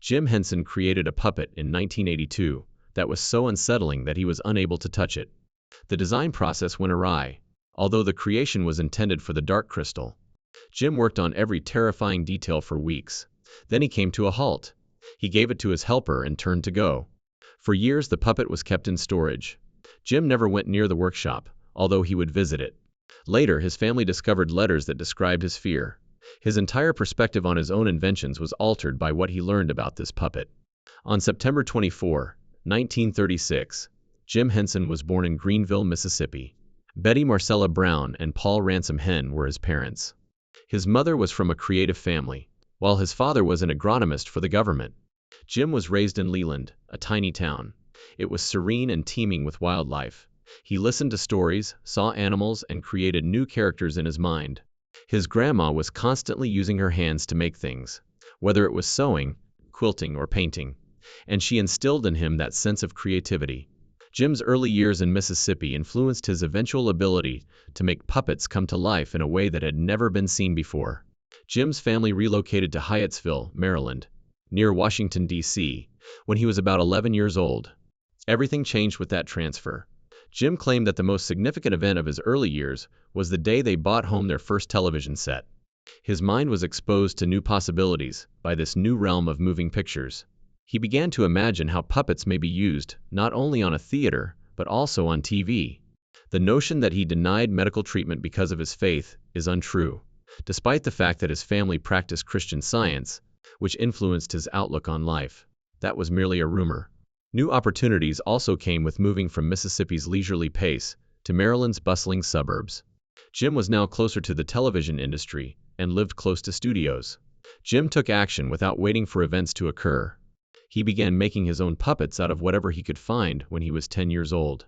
Jim Henson created a puppet in 1982 that was so unsettling that he was unable to touch it. The design process went awry. Although the creation was intended for the Dark Crystal, Jim worked on every terrifying detail for weeks. Then he came to a halt. He gave it to his helper and turned to go. For years the puppet was kept in storage. Jim never went near the workshop, although he would visit it. Later, his family discovered letters that described his fear. His entire perspective on his own inventions was altered by what he learned about this puppet. On September 24, 1936, Jim Henson was born in Greenville, Mississippi. Betty Marcella Brown and Paul Ransom Henn were his parents. His mother was from a creative family, while his father was an agronomist for the government. Jim was raised in Leland, a tiny town. It was serene and teeming with wildlife. He listened to stories, saw animals, and created new characters in his mind. His grandma was constantly using her hands to make things, whether it was sewing, quilting, or painting, and she instilled in him that sense of creativity. Jim's early years in Mississippi influenced his eventual ability to make puppets come to life in a way that had never been seen before. Jim's family relocated to Hyattsville, Maryland, near Washington, D.C., when he was about 11 years old. Everything changed with that transfer. Jim claimed that the most significant event of his early years was the day they bought home their first television set. His mind was exposed to new possibilities by this new realm of moving pictures. He began to imagine how puppets may be used not only on a theater, but also on TV. The notion that he denied medical treatment because of his faith is untrue, despite the fact that his family practiced Christian Science, which influenced his outlook on life. That was merely a rumor. New opportunities also came with moving from Mississippi's leisurely pace to Maryland's bustling suburbs. Jim was now closer to the television industry and lived close to studios. Jim took action without waiting for events to occur. He began making his own puppets out of whatever he could find when he was 10 years old.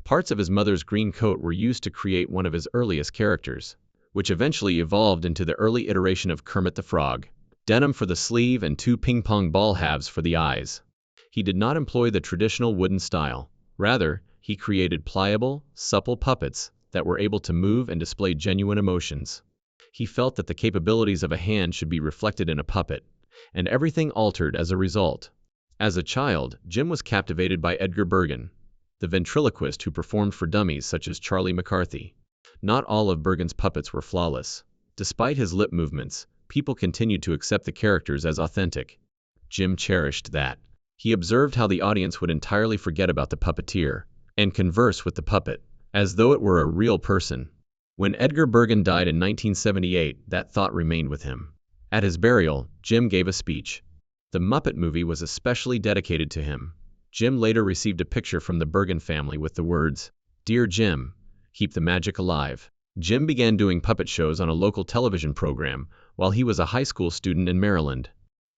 Parts of his mother's green coat were used to create one of his earliest characters, which eventually evolved into the early iteration of Kermit the Frog. Denim for the sleeve and 2 ping-pong ball halves for the eyes. He did not employ the traditional wooden style. Rather, he created pliable, supple puppets that were able to move and display genuine emotions. He felt that the capabilities of a hand should be reflected in a puppet, and everything altered as a result. As a child, Jim was captivated by Edgar Bergen, the ventriloquist who performed for dummies such as Charlie McCarthy. Not all of Bergen's puppets were flawless. Despite his lip movements, people continued to accept the characters as authentic. Jim cherished that. He observed how the audience would entirely forget about the puppeteer and converse with the puppet, as though it were a real person. When Edgar Bergen died in 1978, that thought remained with him. At his burial, Jim gave a speech. The Muppet movie was especially dedicated to him. Jim later received a picture from the Bergen family with the words, "Dear Jim, keep the magic alive." Jim began doing puppet shows on a local television program while he was a high school student in Maryland.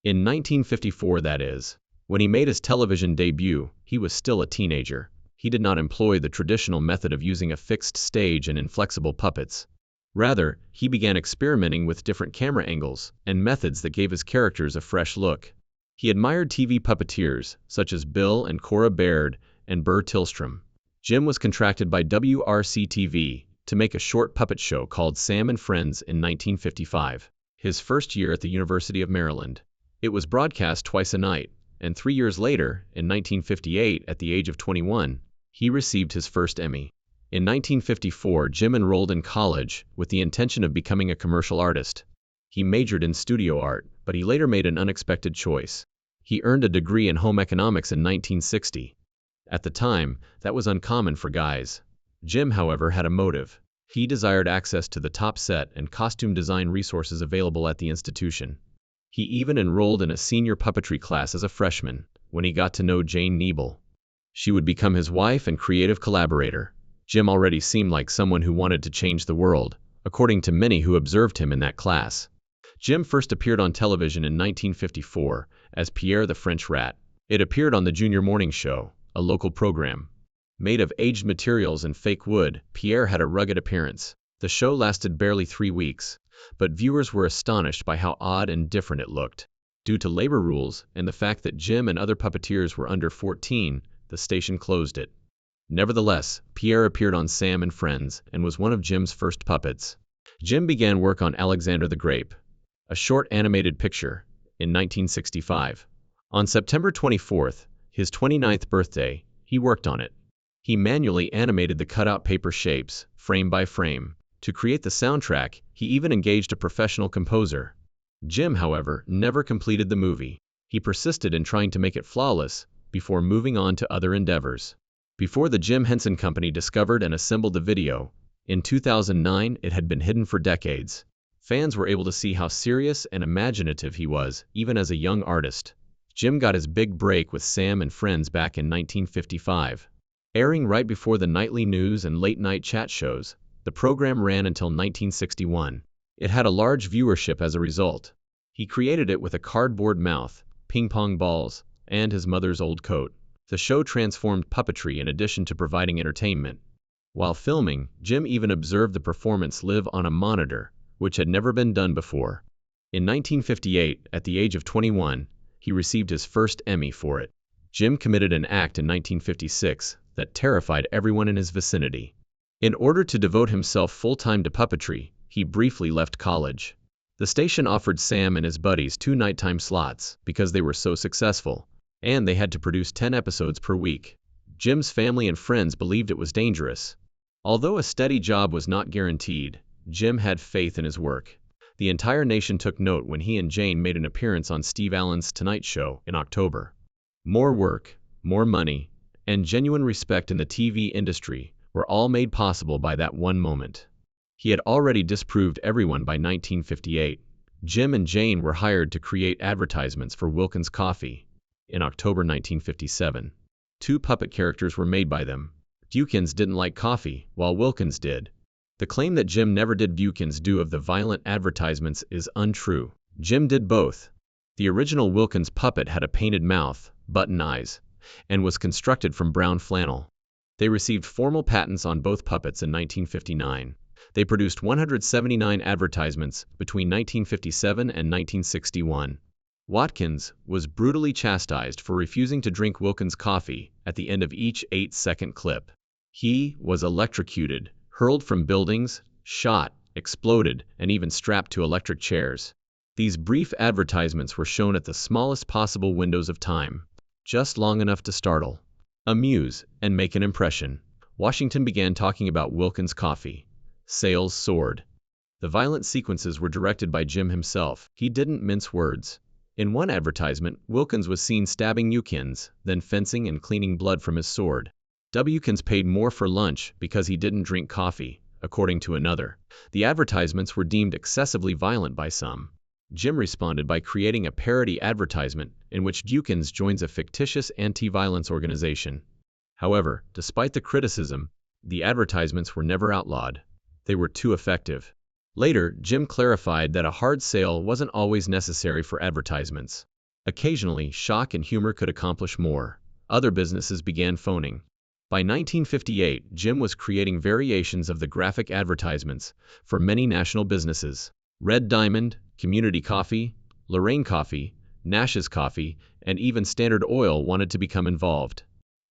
In 1954, that is. When he made his television debut, he was still a teenager. He did not employ the traditional method of using a fixed stage and inflexible puppets. Rather, he began experimenting with different camera angles and methods that gave his characters a fresh look. He admired TV puppeteers such as Bill and Cora Baird and Burr Tillstrom. Jim was contracted by WRC-TV to make a short puppet show called Sam and Friends in 1955, his first year at the University of Maryland. It was broadcast twice a night, and 3 years later, in 1958, at the age of 21, he received his first Emmy. In 1954, Jim enrolled in college with the intention of becoming a commercial artist. He majored in studio art, but he later made an unexpected choice. He earned a degree in home economics in 1960. At the time, that was uncommon for guys. Jim, however, had a motive. He desired access to the top set and costume design resources available at the institution. He even enrolled in a senior puppetry class as a freshman, when he got to know Jane Niebel. She would become his wife and creative collaborator. Jim already seemed like someone who wanted to change the world, according to many who observed him in that class. Jim first appeared on television in 1954 as Pierre the French Rat. It appeared on the Junior Morning Show, a local program. Made of aged materials and fake wood, Pierre had a rugged appearance. The show lasted barely 3 weeks, but viewers were astonished by how odd and different it looked. Due to labor rules and the fact that Jim and other puppeteers were under 14, the station closed it. Nevertheless, Pierre appeared on Sam and Friends and was one of Jim's first puppets. Jim began work on Alexander the Grape, a short animated picture, in 1965. On September 24th, his 29th birthday, he worked on it. He manually animated the cutout paper shapes, frame by frame. To create the soundtrack, he even engaged a professional composer. Jim, however, never completed the movie. He persisted in trying to make it flawless before moving on to other endeavors. Before the Jim Henson Company discovered and assembled the video, in 2009 it had been hidden for decades. Fans were able to see how serious and imaginative he was, even as a young artist. Jim got his big break with Sam and Friends back in 1955. Airing right before the nightly news and late-night chat shows, the program ran until 1961. It had a large viewership as a result. He created it with a cardboard mouth, ping-pong balls, and his mother's old coat. The show transformed puppetry in addition to providing entertainment. While filming, Jim even observed the performance live on a monitor, which had never been done before. In 1958, at the age of 21, he received his first Emmy for it. Jim committed an act in 1956 that terrified everyone in his vicinity. In order to devote himself full-time to puppetry, he briefly left college. The station offered Sam and his buddies 2 nighttime slots because they were so successful, and they had to produce 10 episodes per week. Jim's family and friends believed it was dangerous. Although a steady job was not guaranteed, Jim had faith in his work. The entire nation took note when he and Jane made an appearance on Steve Allen's Tonight Show in October. More work, more money, and genuine respect in the TV industry were all made possible by that one moment. He had already disproved everyone by 1958. Jim and Jane were hired to create advertisements for Wilkins Coffee. In October 1957, 2 puppet characters were made by them. Dukins didn't like coffee, while Wilkins did. The claim that Jim never did Wilkins do of the violent advertisements is untrue. Jim did both. The original Wilkins puppet had a painted mouth, button eyes, and was constructed from brown flannel. They received formal patents on both puppets in 1959. They produced 179 advertisements between 1957 and 1961. Watkins was brutally chastised for refusing to drink Wilkins coffee at the end of each 8-second clip. He was electrocuted, hurled from buildings, shot, exploded, and even strapped to electric chairs. These brief advertisements were shown at the smallest possible windows of time, just long enough to startle, amuse, and make an impression. Washington began talking about Wilkins coffee. Sales soared. The violent sequences were directed by Jim himself. He didn't mince words. In one advertisement, Wilkins was seen stabbing Dukins, then fencing and cleaning blood from his sword. Dukins paid more for lunch because he didn't drink coffee, according to another. The advertisements were deemed excessively violent by some. Jim responded by creating a parody advertisement in which Dukins joins a fictitious anti-violence organization. However, despite the criticism, the advertisements were never outlawed. They were too effective. Later, Jim clarified that a hard sale wasn't always necessary for advertisements. Occasionally, shock and humor could accomplish more. Other businesses began phoning. By 1958, Jim was creating variations of the graphic advertisements for many national businesses. Red Diamond, Community Coffee, Lorraine Coffee, Nash's Coffee, and even Standard Oil wanted to become involved.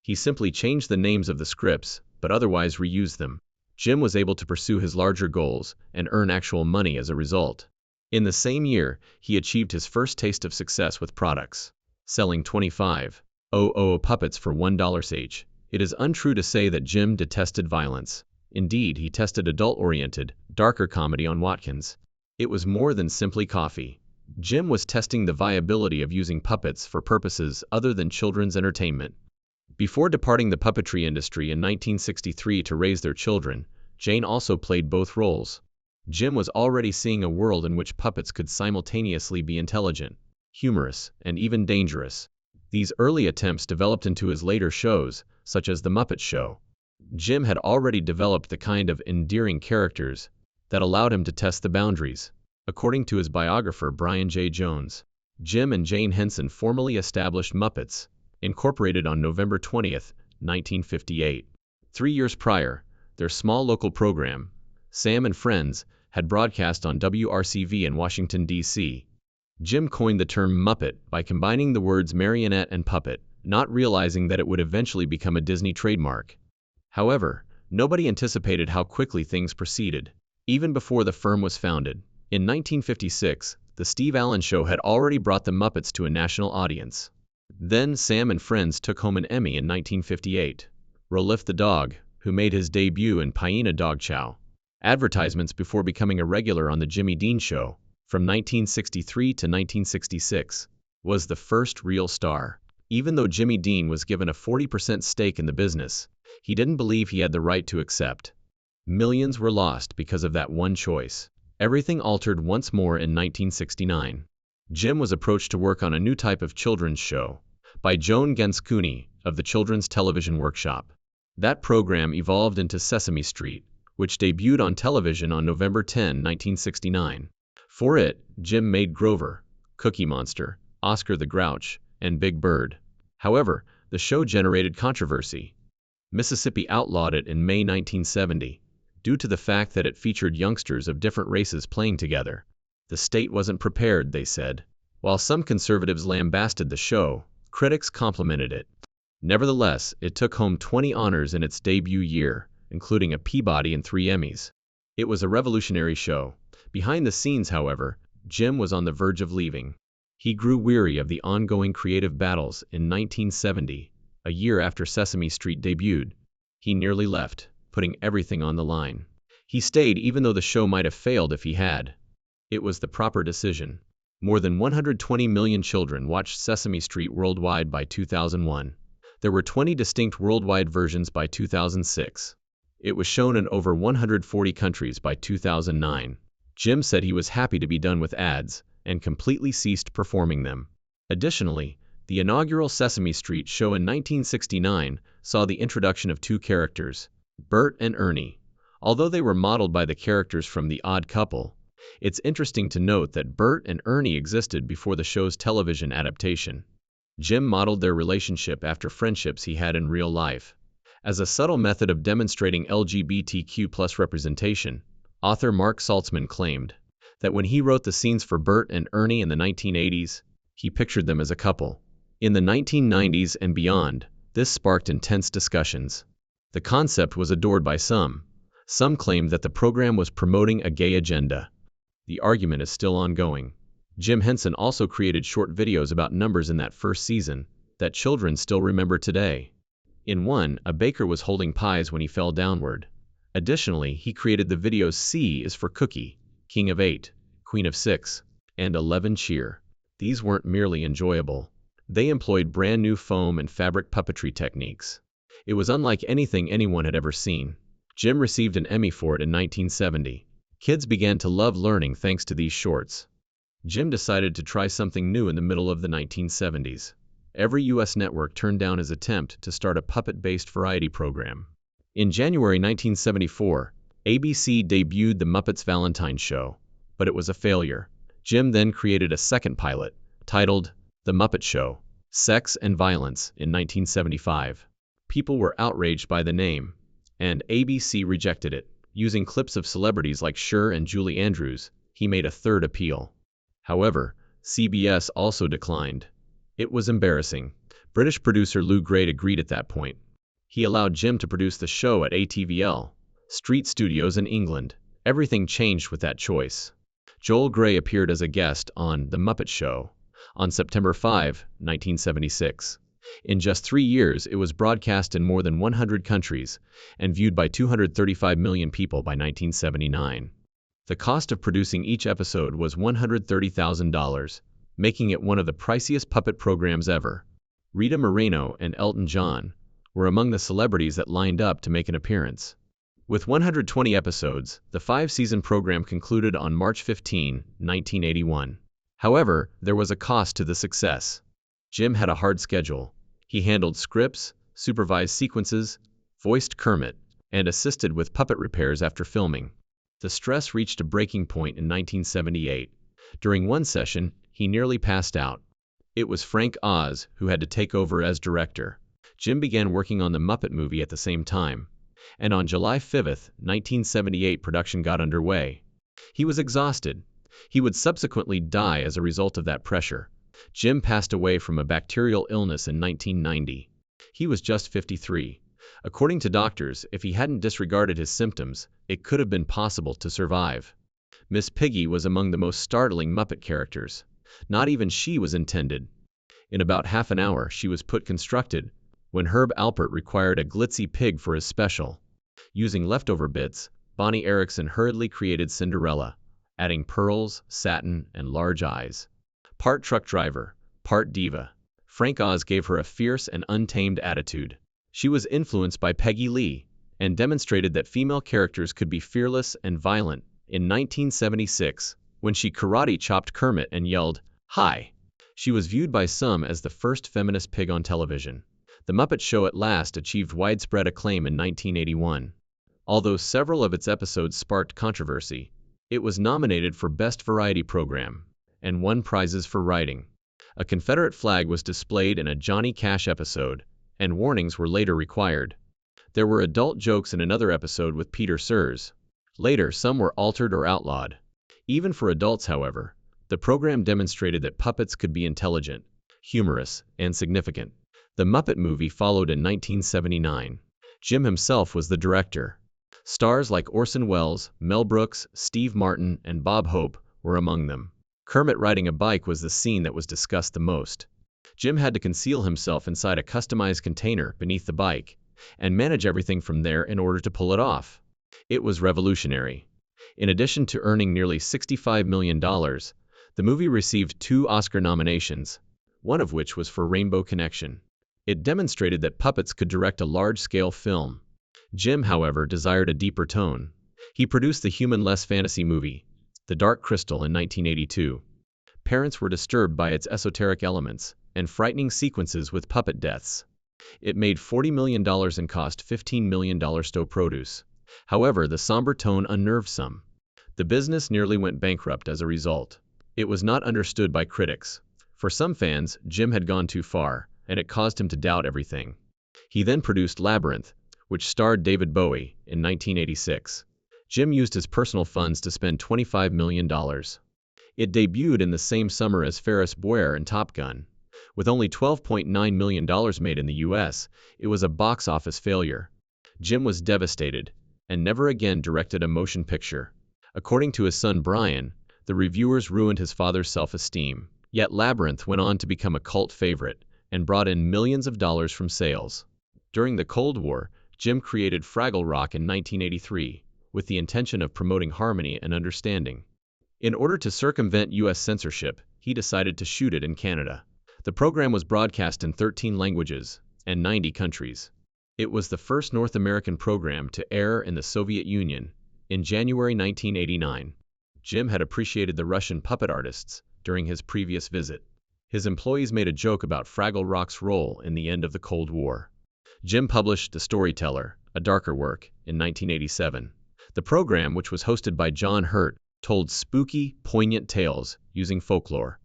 He simply changed the names of the scripts, but otherwise reused them. Jim was able to pursue his larger goals and earn actual money as a result. In the same year, he achieved his first taste of success with products, selling 25,000 puppets for $1 each. It is untrue to say that Jim detested violence. Indeed, he tested adult-oriented, darker comedy on Watkins. It was more than simply coffee. Jim was testing the viability of using puppets for purposes other than children's entertainment. Before departing the puppetry industry in 1963 to raise their children, Jane also played both roles. Jim was already seeing a world in which puppets could simultaneously be intelligent, humorous, and even dangerous. These early attempts developed into his later shows, such as The Muppet Show. Jim had already developed the kind of endearing characters that allowed him to test the boundaries. According to his biographer Brian J. Jones, Jim and Jane Henson formally established Muppets, Incorporated on November 20, 1958. 3 years prior, their small local program, Sam and Friends, had broadcast on WRCV in Washington, D.C. Jim coined the term Muppet by combining the words marionette and puppet, not realizing that it would eventually become a Disney trademark. However, nobody anticipated how quickly things proceeded. Even before the firm was founded, in 1956, The Steve Allen Show had already brought the Muppets to a national audience. Then Sam and Friends took home an Emmy in 1958. Rolif the dog, who made his debut in Pieana Dog Chow advertisements before becoming a regular on The Jimmy Dean Show from 1963 to 1966, was the first real star. Even though Jimmy Dean was given a 40% stake in the business, he didn't believe he had the right to accept. Millions were lost because of that one choice. Everything altered once more in 1969. Jim was approached to work on a new type of children's show by Joan Genscooney of the Children's Television Workshop. That program evolved into Sesame Street, which debuted on television on November 10, 1969. For it, Jim made Grover, Cookie Monster, Oscar the Grouch, and Big Bird. However, the show generated controversy. Mississippi outlawed it in May 1970, due to the fact that it featured youngsters of different races playing together. The state wasn't prepared, they said. While some conservatives lambasted the show, critics complimented it. Nevertheless, it took home 20 honors in its debut year, including a Peabody and 3 Emmys. It was a revolutionary show. Behind the scenes, however, Jim was on the verge of leaving. He grew weary of the ongoing creative battles. In 1970, a year after Sesame Street debuted, he nearly left, putting everything on the line. He stayed even though the show might have failed if he had. It was the proper decision. More than 120 million children watched Sesame Street worldwide by 2001. There were 20 distinct worldwide versions by 2006. It was shown in over 140 countries by 2009. Jim said he was happy to be done with ads and completely ceased performing them. Additionally, the inaugural Sesame Street show in 1969 saw the introduction of 2 characters, Bert and Ernie. Although they were modeled by the characters from The Odd Couple, it's interesting to note that Bert and Ernie existed before the show's television adaptation. Jim modeled their relationship after friendships he had in real life. As a subtle method of demonstrating LGBTQ+ representation, author Mark Saltzman claimed that when he wrote the scenes for Bert and Ernie in the 1980s, he pictured them as a couple. In the 1990s and beyond, this sparked intense discussions. The concept was adored by some. Some claimed that the program was promoting a gay agenda. The argument is still ongoing. Jim Henson also created short videos about numbers in that first season that children still remember today. In one, a baker was holding pies when he fell downward. Additionally, he created the videos C is for Cookie, King of 8, Queen of 6, and 11 cheer. These weren't merely enjoyable. They employed brand new foam and fabric puppetry techniques. It was unlike anything anyone had ever seen. Jim received an Emmy for it in 1970. Kids began to love learning thanks to these shorts. Jim decided to try something new in the middle of the 1970s. Every U.S. network turned down his attempt to start a puppet-based variety program. In January 1974, ABC debuted The Muppets Valentine Show, but it was a failure. Jim then created a second pilot, titled The Muppet Show, Sex and Violence, in 1975. People were outraged by the name, and ABC rejected it. Using clips of celebrities like Cher and Julie Andrews, he made a third appeal. However, CBS also declined. It was embarrassing. British producer Lou Grade agreed at that point. He allowed Jim to produce the show at ATVL Street Studios in England. Everything changed with that choice. Joel Grey appeared as a guest on The Muppet Show on September 5, 1976. In just 3 years, it was broadcast in more than 100 countries and viewed by 235 million people by 1979. The cost of producing each episode was $130,000, making it one of the priciest puppet programs ever. Rita Moreno and Elton John were among the celebrities that lined up to make an appearance. With 120 episodes, the 5-season program concluded on March 15, 1981. However, there was a cost to the success. Jim had a hard schedule. He handled scripts, supervised sequences, voiced Kermit, and assisted with puppet repairs after filming. The stress reached a breaking point in 1978. During one session, he nearly passed out. It was Frank Oz who had to take over as director. Jim began working on the Muppet movie at the same time, and on July 5, 1978, production got underway. He was exhausted. He would subsequently die as a result of that pressure. Jim passed away from a bacterial illness in 1990. He was just 53. According to doctors, if he hadn't disregarded his symptoms, it could have been possible to survive. Miss Piggy was among the most startling Muppet characters. Not even she was intended. In about half an hour, she was put constructed, when Herb Alpert required a glitzy pig for his special. Using leftover bits, Bonnie Erickson hurriedly created Cinderella, adding pearls, satin, and large eyes. Part truck driver, part diva, Frank Oz gave her a fierce and untamed attitude. She was influenced by Peggy Lee, and demonstrated that female characters could be fearless and violent. In 1976, when she karate chopped Kermit and yelled, "Hi!" she was viewed by some as the first feminist pig on television. The Muppet Show at last achieved widespread acclaim in 1981. Although several of its episodes sparked controversy, it was nominated for Best Variety Program and won prizes for writing. A Confederate flag was displayed in a Johnny Cash episode, and warnings were later required. There were adult jokes in another episode with Peter Sears. Later, some were altered or outlawed. Even for adults, however, the program demonstrated that puppets could be intelligent, humorous, and significant. The Muppet Movie followed in 1979. Jim himself was the director. Stars like Orson Welles, Mel Brooks, Steve Martin, and Bob Hope were among them. Kermit riding a bike was the scene that was discussed the most. Jim had to conceal himself inside a customized container beneath the bike, and manage everything from there in order to pull it off. It was revolutionary. In addition to earning nearly $65 million, the movie received 2 Oscar nominations, one of which was for Rainbow Connection. It demonstrated that puppets could direct a large-scale film. Jim, however, desired a deeper tone. He produced the human-less fantasy movie, The Dark Crystal, in 1982. Parents were disturbed by its esoteric elements and frightening sequences with puppet deaths. It made $40 million and cost $15 million to produce. However, the somber tone unnerved some. The business nearly went bankrupt as a result. It was not understood by critics. For some fans, Jim had gone too far, and it caused him to doubt everything. He then produced Labyrinth, which starred David Bowie, in 1986. Jim used his personal funds to spend $25 million. It debuted in the same summer as Ferris Bueller and Top Gun. With only $12.9 million made in the US, it was a box office failure. Jim was devastated, and never again directed a motion picture. According to his son Brian, the reviewers ruined his father's self-esteem. Yet Labyrinth went on to become a cult favorite, and brought in millions of dollars from sales. During the Cold War, Jim created Fraggle Rock in 1983, with the intention of promoting harmony and understanding. In order to circumvent US censorship, he decided to shoot it in Canada. The program was broadcast in 13 languages and 90 countries. It was the first North American program to air in the Soviet Union. In January 1989, Jim had appreciated the Russian puppet artists during his previous visit. His employees made a joke about Fraggle Rock's role in the end of the Cold War. Jim published The Storyteller, a darker work, in 1987. The program, which was hosted by John Hurt, told spooky, poignant tales using folklore.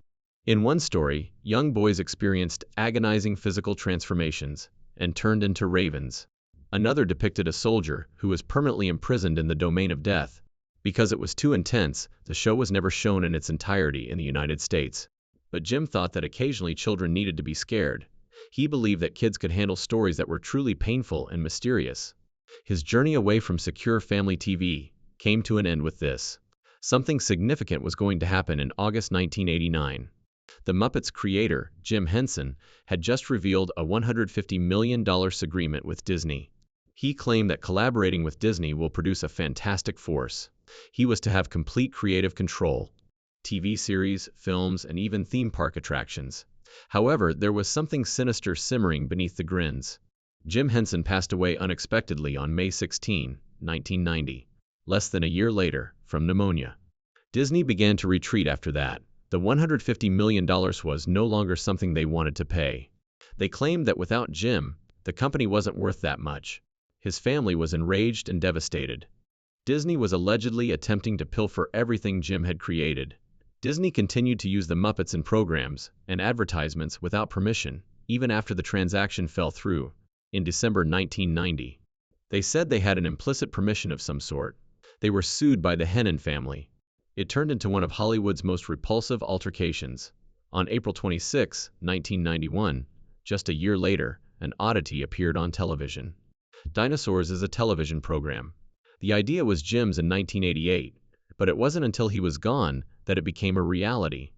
In one story, young boys experienced agonizing physical transformations and turned into ravens. Another depicted a soldier who was permanently imprisoned in the domain of death. Because it was too intense, the show was never shown in its entirety in the United States. But Jim thought that occasionally children needed to be scared. He believed that kids could handle stories that were truly painful and mysterious. His journey away from secure family TV came to an end with this. Something significant was going to happen in August 1989. The Muppets creator, Jim Henson, had just revealed a $150 million agreement with Disney. He claimed that collaborating with Disney will produce a fantastic force. He was to have complete creative control. TV series, films, and even theme park attractions. However, there was something sinister simmering beneath the grins. Jim Henson passed away unexpectedly on May 16, 1990, less than a year later, from pneumonia. Disney began to retreat after that. The $150 million was no longer something they wanted to pay. They claimed that without Jim, the company wasn't worth that much. His family was enraged and devastated. Disney was allegedly attempting to pilfer everything Jim had created. Disney continued to use the Muppets in programs and advertisements without permission, even after the transaction fell through, in December 1990. They said they had an implicit permission of some sort. They were sued by the Henson family. It turned into one of Hollywood's most repulsive altercations. On April 26, 1991, just a year later, an oddity appeared on television. Dinosaurs is a television program. The idea was Jim's in 1988, but it wasn't until he was gone that it became a reality.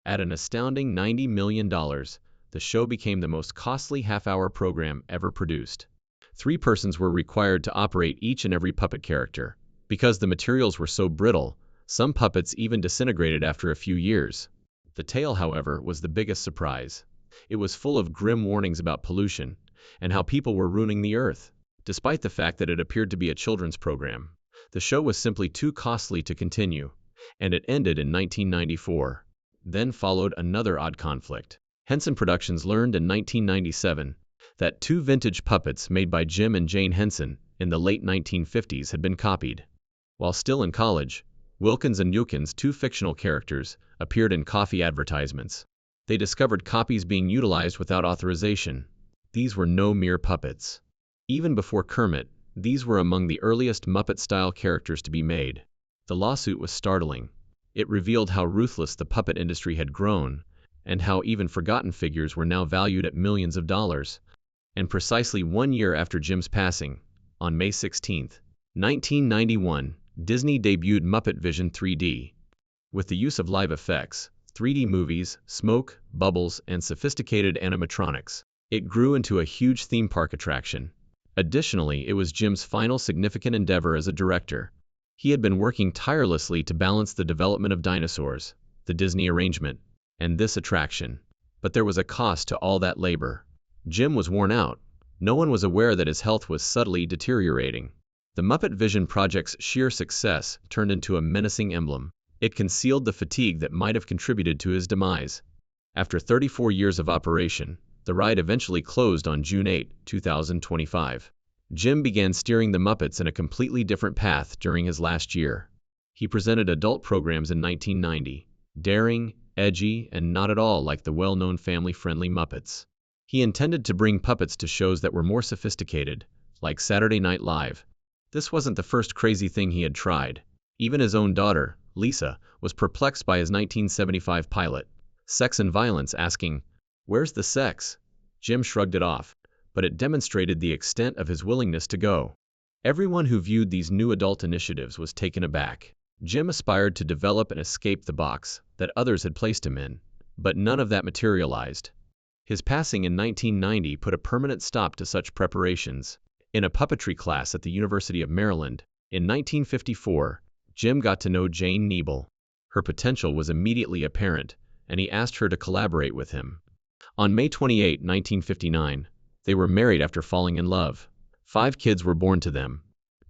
At an astounding $90 million, the the show became the most costly half-hour program ever produced. 3 persons were required to operate each and every puppet character. Because the materials were so brittle, some puppets even disintegrated after a few years. The tale, however, was the biggest surprise. It was full of grim warnings about pollution and how people were ruining the earth. Despite the fact that it appeared to be a children's program, the show was simply too costly to continue, and it ended in 1994. Then followed another odd conflict. Henson Productions learned in 1997 that 2 vintage puppets made by Jim and Jane Henson in the late 1950s had been copied. While still in college, Wilkins and Yukins, 2 fictional characters, appeared in coffee advertisements. They discovered copies being utilized without authorization. These were no mere puppets. Even before Kermit, these were among the earliest Muppet-style characters to be made. The lawsuit was startling. It revealed how ruthless the puppet industry had grown, and how even forgotten figures were now valued at millions of dollars. And precisely 1 year after Jim's passing, on May 16, 1991, Disney debuted Muppet Vision 3D. With the use of live effects, 3D movies, smoke, bubbles, and sophisticated animatronics, it grew into a huge theme park attraction. Additionally, it was Jim's final significant endeavor as a director. He had been working tirelessly to balance the development of dinosaurs, the Disney arrangement, and this attraction. But there was a cost to all that labor. Jim was worn out. No one was aware that his health was subtly deteriorating. The Muppet Vision project's sheer success turned into a menacing emblem. It concealed the fatigue that might have contributed to his demise. After 34 years of operation, the ride eventually closed on June 8, 2025. Jim began steering the Muppets in a completely different path during his last year. He presented adult programs in 1990, daring, edgy, and not at all like the well-known family-friendly Muppets. He intended to bring puppets to shows that were more sophisticated, like Saturday Night Live. This wasn't the first crazy thing he had tried. Even his own daughter, Lisa, was perplexed by his 1975 pilot, Sex and Violence, asking, "Where's the sex?" Jim shrugged it off, but it demonstrated the extent of his willingness to go. Everyone who viewed these new adult initiatives was taken aback. Jim aspired to develop and escape the box that others had placed him in, but none of that materialized. His passing in 1990 put a permanent stop to such preparations. In a puppetry class at the University of Maryland, in 1954, Jim got to know Jane Niebel. Her potential was immediately apparent, and he asked her to collaborate with him. On May 28, 1959, they were married after falling in love. 5 kids were born to them.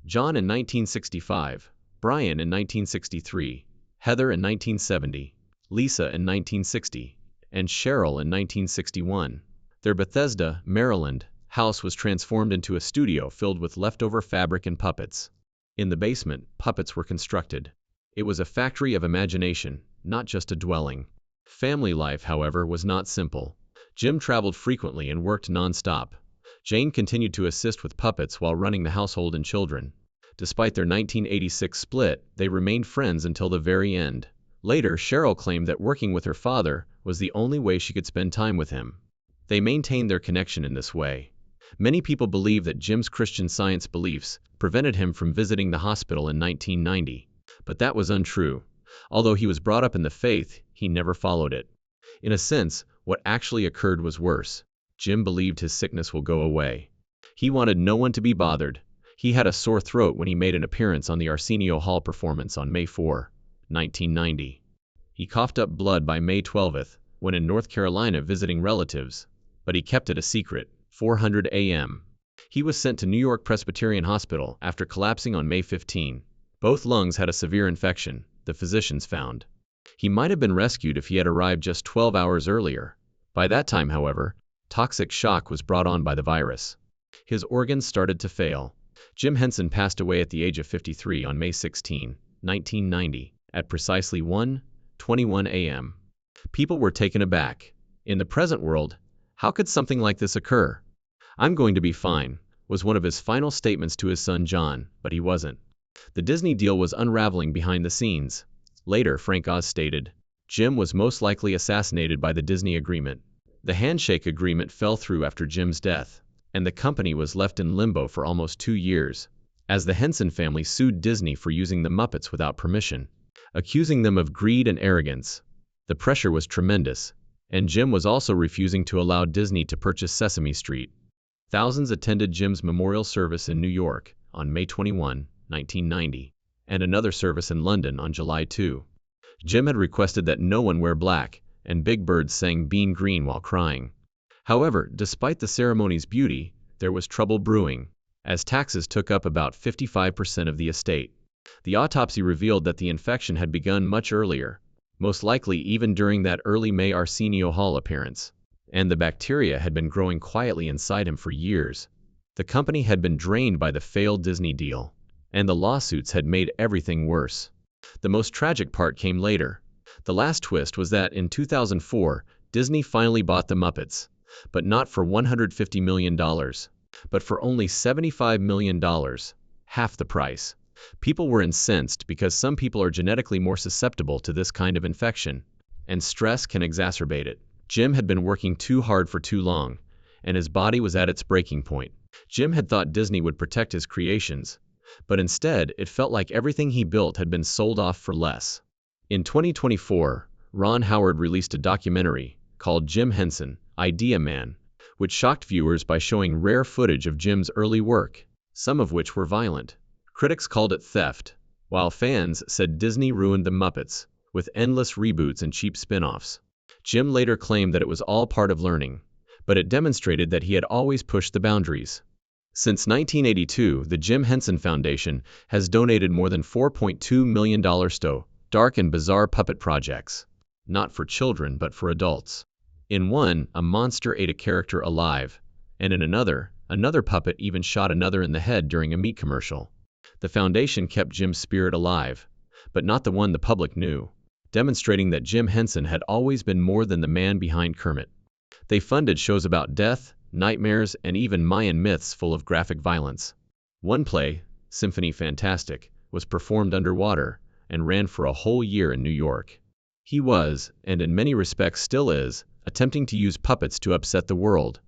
John in 1965, Brian in 1963, Heather in 1970, Lisa in 1960, and Cheryl in 1961. Their Bethesda, Maryland, house was transformed into a studio filled with leftover fabric and puppets. In the basement, puppets were constructed. It was a factory of imagination, not just a dwelling. Family life, however, was not simple. Jim traveled frequently and worked non-stop. Jane continued to assist with puppets while running the household and children. Despite their 1986 split, they remained friends until the very end. Later, Cheryl claimed that working with her father was the only way she could spend time with him. They maintained their connection in this way. Many people believe that Jim's Christian Science beliefs prevented him from visiting the hospital in 1990, but that was untrue. Although he was brought up in the faith, he never followed it. In a sense, what actually occurred was worse. Jim believed his sickness will go away. He wanted no one to be bothered. He had a sore throat when he made an appearance on the Arsenio Hall performance on May 4, 1990. He coughed up blood by May 12th when in North Carolina visiting relatives, but he kept it a secret. 4:00 a.m. He was sent to New York Presbyterian Hospital after collapsing on May 15. Both lungs had a severe infection, the physicians found. He might have been rescued if he had arrived just 12 hours earlier. By that time, however, toxic shock was brought on by the virus. His organs started to fail. Jim Henson passed away at the age of 53 on May 16, 1990, at precisely 1:21 a.m. People were taken aback. In the present world, how could something like this occur? "I'm going to be fine," was one of his final statements to his son John, but he wasn't. The Disney deal was unraveling behind the scenes. Later, Frank Oz stated, Jim was most likely assassinated by the Disney agreement. The handshake agreement fell through after Jim's death, and the company was left in limbo for almost 2 years, as the Henson family sued Disney for using the Muppets without permission, accusing them of greed and arrogance. The pressure was tremendous. And Jim was also refusing to allow Disney to purchase Sesame Street. Thousands attended Jim's memorial service in New York on May 21, 1990, and another service in London on July 2. Jim had requested that no one wear black, and Big Bird sang Bean Green while crying. However, despite the ceremony's beauty, there was trouble brewing, as taxes took up about 55% of the estate. The autopsy revealed that the infection had begun much earlier, most likely even during that early May Arsenio Hall appearance, and the bacteria had been growing quietly inside him for years. The company had been drained by the failed Disney deal, and the lawsuits had made everything worse. The most tragic part came later. The last twist was that in 2004, Disney finally bought the Muppets, but not for $150 million, but for only $75 million, half the price. People were incensed because some people are genetically more susceptible to this kind of infection, and stress can exacerbate it. Jim had been working too hard for too long, and his body was at its breaking point. Jim had thought Disney would protect his creations, but instead it felt like everything he built had been sold off for less. In 2024, Ron Howard released a documentary called Jim Henson, Idea Man, which shocked viewers by showing rare footage of Jim's early work, some of which were violent. Critics called it theft, while fans said Disney ruined the Muppets, with endless reboots and cheap spin-offs. Jim later claimed that it was all part of learning, but it demonstrated that he had always pushed the boundaries. Since 1982, the Jim Henson Foundation has donated more than $4.2 million to dark and bizarre puppet projects, not for children but for adults. In one, a monster ate a character alive, and in another puppet even shot another in the head during a meat commercial. The foundation kept Jim's spirit alive, but not the one the public knew, demonstrating that Jim Henson had always been more than the man behind Kermit. They funded shows about death, nightmares, and even Mayan myths full of graphic violence. One play, Symphony Fantastic, was performed underwater and ran for a whole year in New York. He was, and in many respects still is, attempting to use puppets to upset the world,